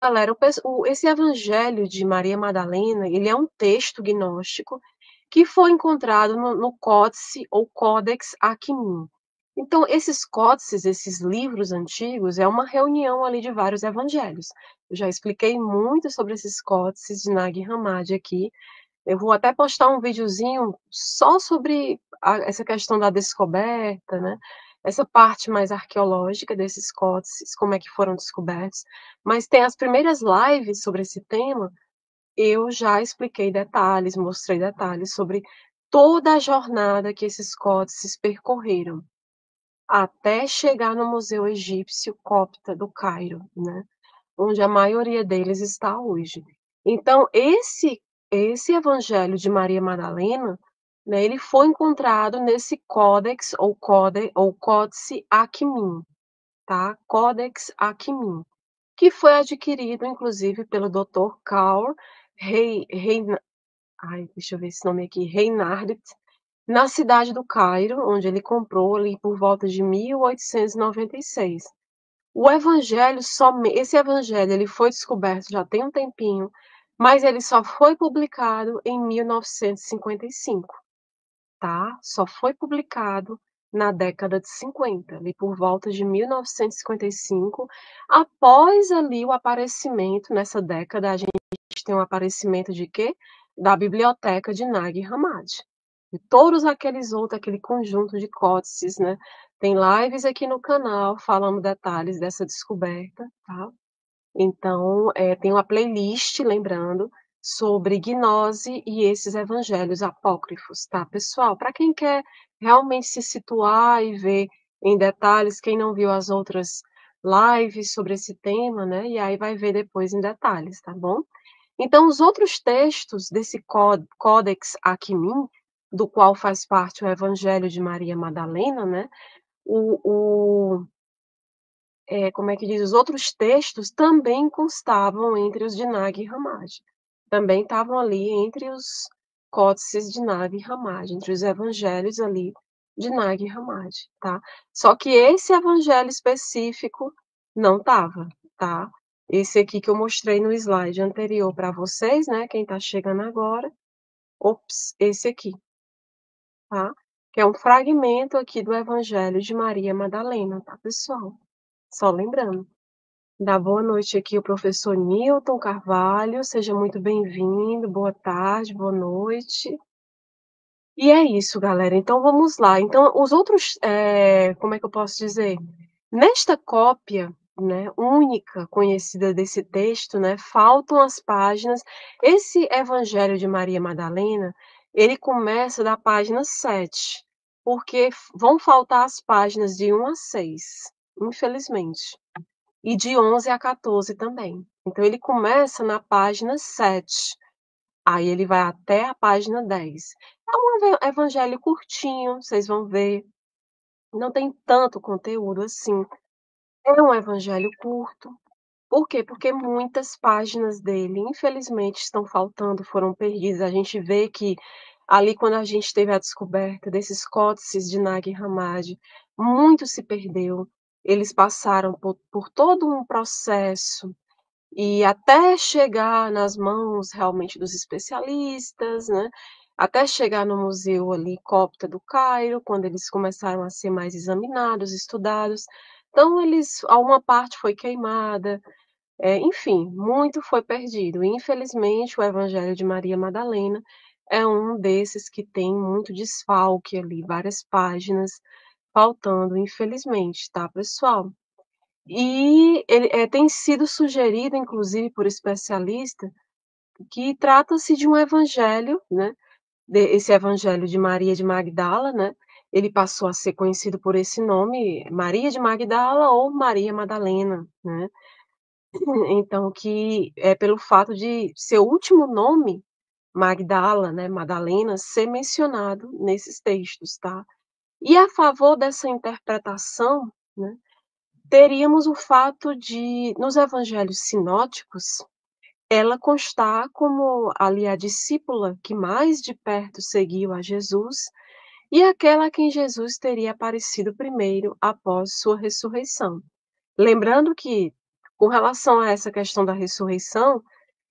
Galera, esse Evangelho de Maria Madalena, ele é um texto gnóstico que foi encontrado no Códice ou Codex Aquim. Então, esses códices, esses livros antigos, é uma reunião ali de vários evangelhos. Eu já expliquei muito sobre esses códices de Nag Hammadi aqui. Eu vou até postar um videozinho só sobre essa questão da descoberta, né? Essa parte mais arqueológica desses códices, como é que foram descobertos. Mas tem as primeiras lives sobre esse tema, eu já expliquei detalhes, mostrei detalhes sobre toda a jornada que esses códices percorreram até chegar no Museu Egípcio Copta do Cairo, né? Onde a maioria deles está hoje. Então, esse Evangelho de Maria Madalena, né, ele foi encontrado nesse Codex ou Códice Aquim, tá? Codex Aquim, que foi adquirido, inclusive, pelo Dr. Karl deixa eu ver esse nome aqui, Reinhardt, na cidade do Cairo, onde ele comprou ali por volta de 1896. O evangelho, esse evangelho, ele foi descoberto já tem um tempinho, mas ele só foi publicado em 1955, tá? Só foi publicado na década de 50, ali por volta de 1955, após ali o aparecimento, nessa década, a gente tem um aparecimento de quê? Da biblioteca de Nag Hammadi. E todos aqueles outros, aquele conjunto de códices, né? Tem lives aqui no canal falando detalhes dessa descoberta, tá? Então, tem uma playlist, lembrando, sobre gnose e esses evangelhos apócrifos, tá, pessoal? Para quem quer realmente se situar e ver em detalhes, quem não viu as outras lives sobre esse tema, né? E aí vai ver depois em detalhes, tá bom? Então, os outros textos desse Codex Aquim, do qual faz parte o Evangelho de Maria Madalena, né? Como é que diz? Os outros textos também constavam entre os de Nag Hammadi. Também estavam ali entre os códices de Nag Hammadi, entre os evangelhos ali de Nag Hammadi, tá? Só que esse evangelho específico não estava, tá? Esse aqui que eu mostrei no slide anterior para vocês, né? Quem está chegando agora. Ops, esse aqui, tá? Que é um fragmento aqui do Evangelho de Maria Madalena, tá, pessoal? Só lembrando. Dá boa noite aqui o professor Newton Carvalho, seja muito bem-vindo, boa tarde, boa noite. E é isso, galera. Então vamos lá. Então, os outros, como é que eu posso dizer? Nesta cópia, né, única conhecida desse texto, né, faltam as páginas. Esse Evangelho de Maria Madalena, ele começa da página 7, porque vão faltar as páginas de 1 a 6, infelizmente. E de 11 a 14 também. Então ele começa na página 7, aí ele vai até a página 10. É um evangelho curtinho, vocês vão ver, não tem tanto conteúdo assim. É um evangelho curto. Por quê? Porque muitas páginas dele, infelizmente, estão faltando, foram perdidas. A gente vê que ali, quando a gente teve a descoberta desses códices de Nag Hammadi, muito se perdeu. Eles passaram por todo um processo e até chegar nas mãos realmente dos especialistas, né? Até chegar no museu ali Copta do Cairo, quando eles começaram a ser mais examinados, estudados. Então, alguma parte foi queimada, enfim, muito foi perdido. E, infelizmente, o Evangelho de Maria Madalena é um desses que tem muito desfalque ali, várias páginas faltando, infelizmente, tá, pessoal? E ele tem sido sugerido, inclusive, por especialistas, que trata-se de um evangelho, né? Esse evangelho de Maria de Magdala, né? Ele passou a ser conhecido por esse nome, Maria de Magdala ou Maria Madalena, né? Então, que é pelo fato de seu último nome, Magdala, né? Madalena, ser mencionado nesses textos, tá? E a favor dessa interpretação, né? Teríamos o fato de, nos evangelhos sinóticos, ela constar como ali a discípula que mais de perto seguiu a Jesus e aquela a quem Jesus teria aparecido primeiro após sua ressurreição. Lembrando que com relação a essa questão da ressurreição,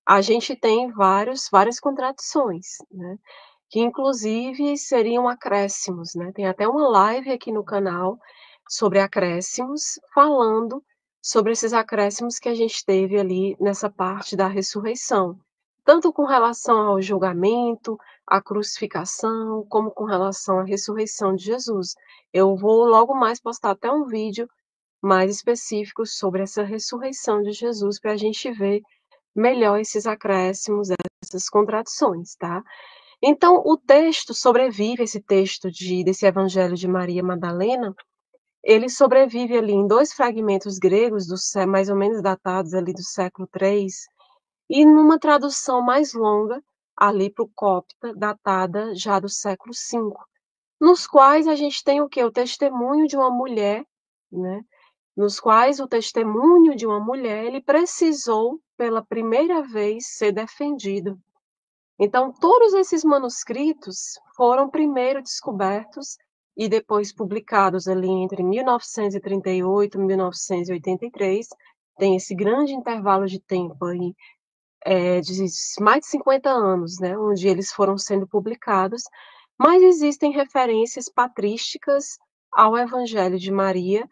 a gente tem várias contradições, né, que inclusive seriam acréscimos, né. Tem até uma live aqui no canal sobre acréscimos, falando sobre esses acréscimos que a gente teve ali nessa parte da ressurreição, tanto com relação ao julgamento, à crucificação, como com relação à ressurreição de Jesus. Eu vou logo mais postar até um vídeo mais específico sobre essa ressurreição de Jesus, para a gente ver melhor esses acréscimos, essas contradições, tá. Então o texto sobrevive, esse texto desse Evangelho de Maria Madalena, ele sobrevive ali em 2 fragmentos gregos do sé mais ou menos datados ali do século III, e numa tradução mais longa, ali para o copta, datada já do século V, nos quais a gente tem o quê? O testemunho de uma mulher, né, nos quais o testemunho de uma mulher, ele precisou, pela primeira vez, ser defendido. Então, todos esses manuscritos foram primeiro descobertos e depois publicados ali entre 1938 e 1983. Tem esse grande intervalo de tempo aí, de mais de 50 anos, né, onde eles foram sendo publicados, mas existem referências patrísticas ao Evangelho de Maria,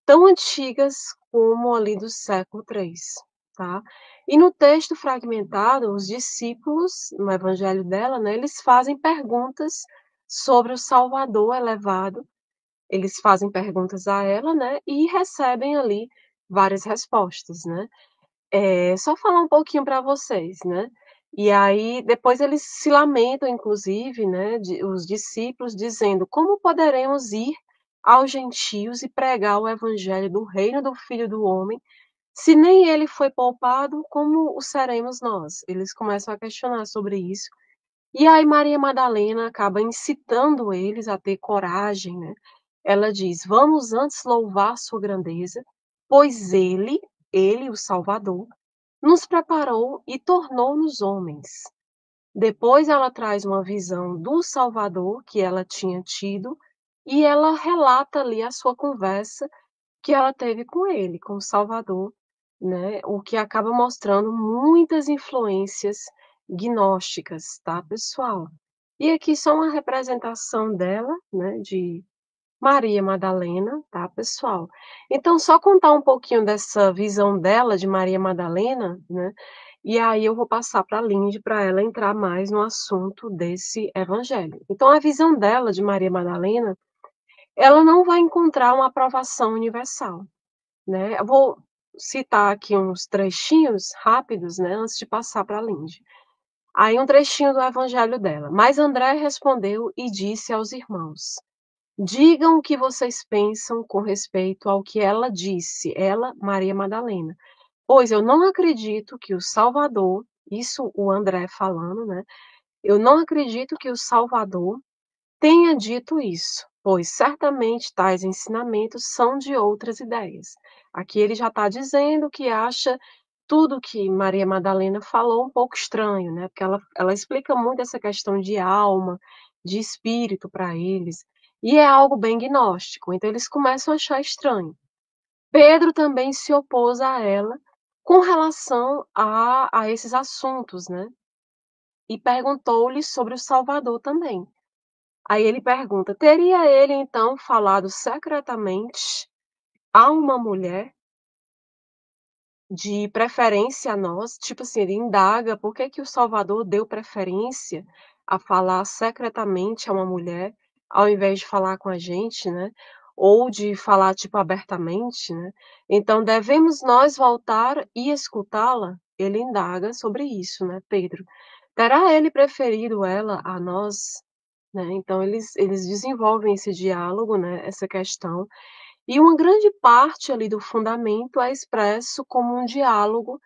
tão antigas como ali do século III, tá. E no texto fragmentado, os discípulos, no evangelho dela, né, eles fazem perguntas sobre o Salvador elevado, eles fazem perguntas a ela, né, e recebem ali várias respostas, né. Só falar um pouquinho para vocês, né, e aí depois eles se lamentam inclusive, né, os discípulos dizendo: "Como poderemos ir aos gentios e pregar o evangelho do reino do Filho do homem, se nem ele foi poupado, como o seremos nós?" Eles começam a questionar sobre isso. E aí Maria Madalena acaba incitando eles a ter coragem, né. Ela diz: "Vamos antes louvar sua grandeza, pois ele, o Salvador, nos preparou e tornou-nos homens." Depois ela traz uma visão do Salvador que ela tinha tido, e ela relata ali a sua conversa que ela teve com ele, com o Salvador, né, o que acaba mostrando muitas influências gnósticas, tá, pessoal. E aqui só uma representação dela, né, de Maria Madalena, tá, pessoal. Então só contar um pouquinho dessa visão dela de Maria Madalena, né, e aí eu vou passar para a Linde para ela entrar mais no assunto desse evangelho. Então a visão dela de Maria Madalena, ela não vai encontrar uma aprovação universal, né. Eu vou citar aqui uns trechinhos rápidos, né, antes de passar para a Linde. Aí um trechinho do evangelho dela: "Mas André respondeu e disse aos irmãos: digam o que vocês pensam com respeito ao que ela disse, ela, Maria Madalena, pois eu não acredito que o Salvador", isso o André falando, né, "eu não acredito que o Salvador tenha dito isso, pois certamente tais ensinamentos são de outras ideias." Aqui ele já está dizendo que acha tudo que Maria Madalena falou um pouco estranho, né, porque ela explica muito essa questão de alma, de espírito para eles, e é algo bem gnóstico, então eles começam a achar estranho. Pedro também se opôs a ela com relação a esses assuntos, né, e perguntou-lhe sobre o Salvador também. Aí ele pergunta: teria ele então falado secretamente a uma mulher, de preferência a nós? Tipo assim, ele indaga por que que o Salvador deu preferência a falar secretamente a uma mulher, ao invés de falar com a gente, né, ou de falar, tipo, abertamente, né. Então devemos nós voltar e escutá-la? Ele indaga sobre isso, né, Pedro. Terá ele preferido ela a nós? Né, então eles desenvolvem esse diálogo, né, essa questão, e uma grande parte ali do fundamento é expresso como um diálogo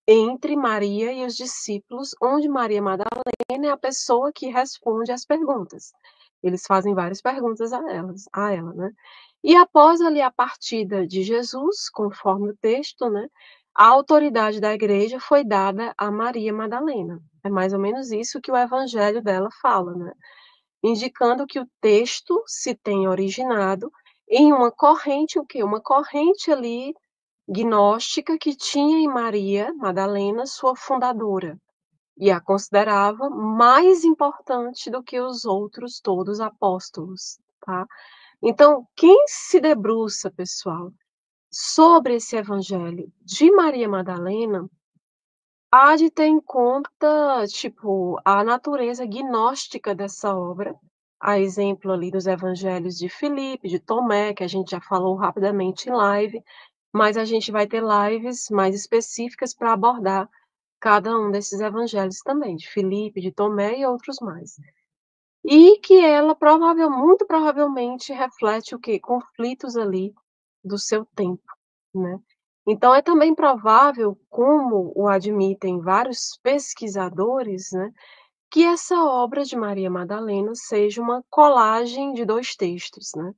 entre Maria e os discípulos, onde Maria Madalena é a pessoa que responde às perguntas. Eles fazem várias perguntas a ela, né. E após ali a partida de Jesus, conforme o texto, né, a autoridade da igreja foi dada a Maria Madalena. É mais ou menos isso que o evangelho dela fala, né, indicando que o texto se tem originado em uma corrente, o quê? Uma corrente ali gnóstica que tinha em Maria Madalena sua fundadora, e a considerava mais importante do que os outros todos apóstolos, tá? Então, quem se debruça, pessoal, sobre esse evangelho de Maria Madalena, há de ter em conta, tipo, a natureza gnóstica dessa obra, a exemplo ali dos evangelhos de Filipe, de Tomé, que a gente já falou rapidamente em live, mas a gente vai ter lives mais específicas para abordar cada um desses evangelhos também, de Filipe, de Tomé e outros mais. E que ela muito provavelmente reflete o quê? Conflitos ali do seu tempo, né? Então é também provável, como o admitem vários pesquisadores, né, que essa obra de Maria Madalena seja uma colagem de 2 textos, né?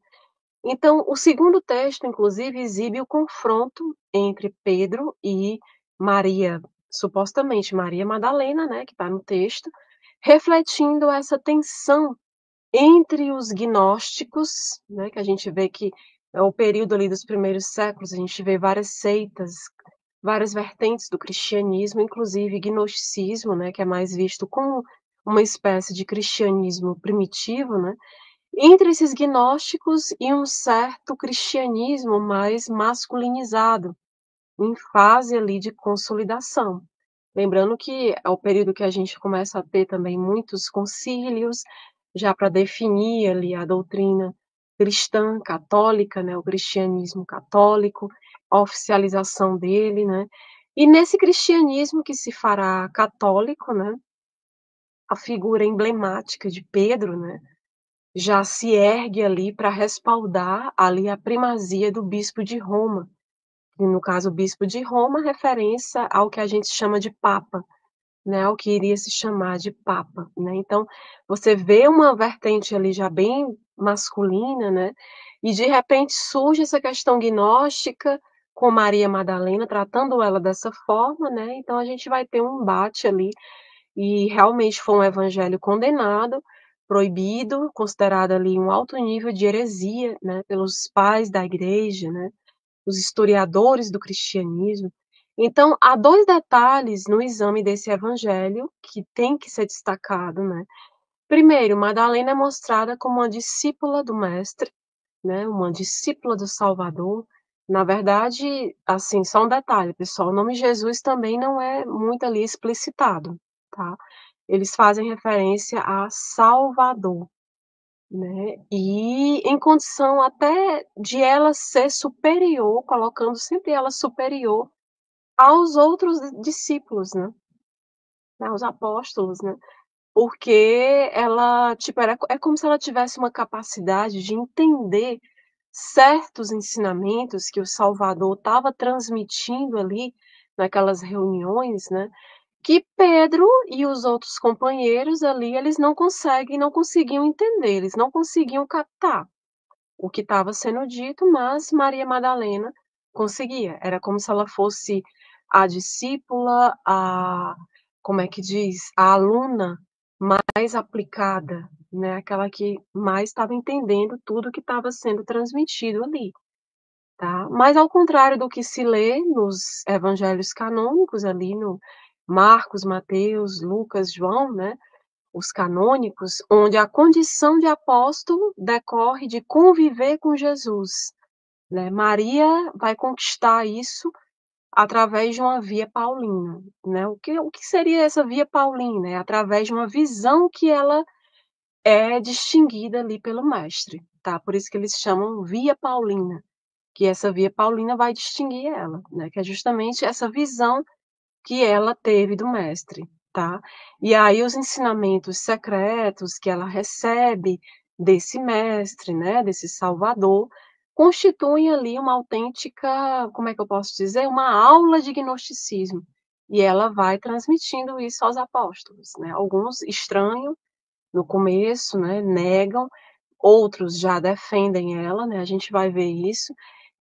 Então, o segundo texto, inclusive, exibe o confronto entre Pedro e Maria, supostamente Maria Madalena, né, que está no texto, refletindo essa tensão entre os gnósticos, né, que a gente vê que é o período ali dos primeiros séculos, a gente vê várias seitas, várias vertentes do cristianismo, inclusive gnosticismo, né, que é mais visto como uma espécie de cristianismo primitivo, né, entre esses gnósticos e um certo cristianismo mais masculinizado, em fase ali de consolidação. Lembrando que é o período que a gente começa a ter também muitos concílios, já para definir ali a doutrina cristã, católica, né, o cristianismo católico, a oficialização dele, né? E nesse cristianismo que se fará católico, né, a figura emblemática de Pedro, né, já se ergue ali para respaldar ali a primazia do bispo de Roma, e no caso o bispo de Roma, referência ao que a gente chama de papa, né, o que iria se chamar de papa, né? Então, você vê uma vertente ali já bem masculina, né? E de repente surge essa questão gnóstica com Maria Madalena, tratando ela dessa forma, né? Então a gente vai ter um embate ali e realmente foi um evangelho condenado, proibido, considerado ali um alto nível de heresia, né, pelos pais da igreja, né? Os historiadores do cristianismo. Então, há 2 detalhes no exame desse evangelho que tem que ser destacado, né. Primeiro, Madalena é mostrada como uma discípula do mestre, né, uma discípula do Salvador. Na verdade, assim, só um detalhe, pessoal, o nome Jesus também não é muito ali explicitado, tá. Eles fazem referência a Salvador, né, e em condição até de ela ser superior, colocando sempre ela superior aos outros discípulos, né, aos apóstolos, né, porque ela, tipo, é como se ela tivesse uma capacidade de entender certos ensinamentos que o Salvador estava transmitindo ali naquelas reuniões, né, que Pedro e os outros companheiros ali, eles não conseguiam entender, eles não conseguiam captar o que estava sendo dito, mas Maria Madalena conseguia. Era como se ela fosse a discípula, como é que diz? A aluna mais aplicada, né? Aquela que mais estava entendendo tudo que estava sendo transmitido ali, tá? Mas ao contrário do que se lê nos evangelhos canônicos ali no Marcos, Mateus, Lucas, João, né? Os canônicos, onde a condição de apóstolo decorre de conviver com Jesus, né? Maria vai conquistar isso através de uma via paulina, né? O que seria essa via paulina? É através de uma visão que ela é distinguida ali pelo mestre, tá? Por isso que eles chamam via paulina, que essa via paulina vai distinguir ela, né? Que é justamente essa visão que ela teve do mestre, tá? E aí os ensinamentos secretos que ela recebe desse mestre, né, desse Salvador, constituem ali uma autêntica, como é que eu posso dizer, uma aula de gnosticismo. E ela vai transmitindo isso aos apóstolos, né? Alguns estranham no começo, né, negam, outros já defendem ela, né? A gente vai ver isso.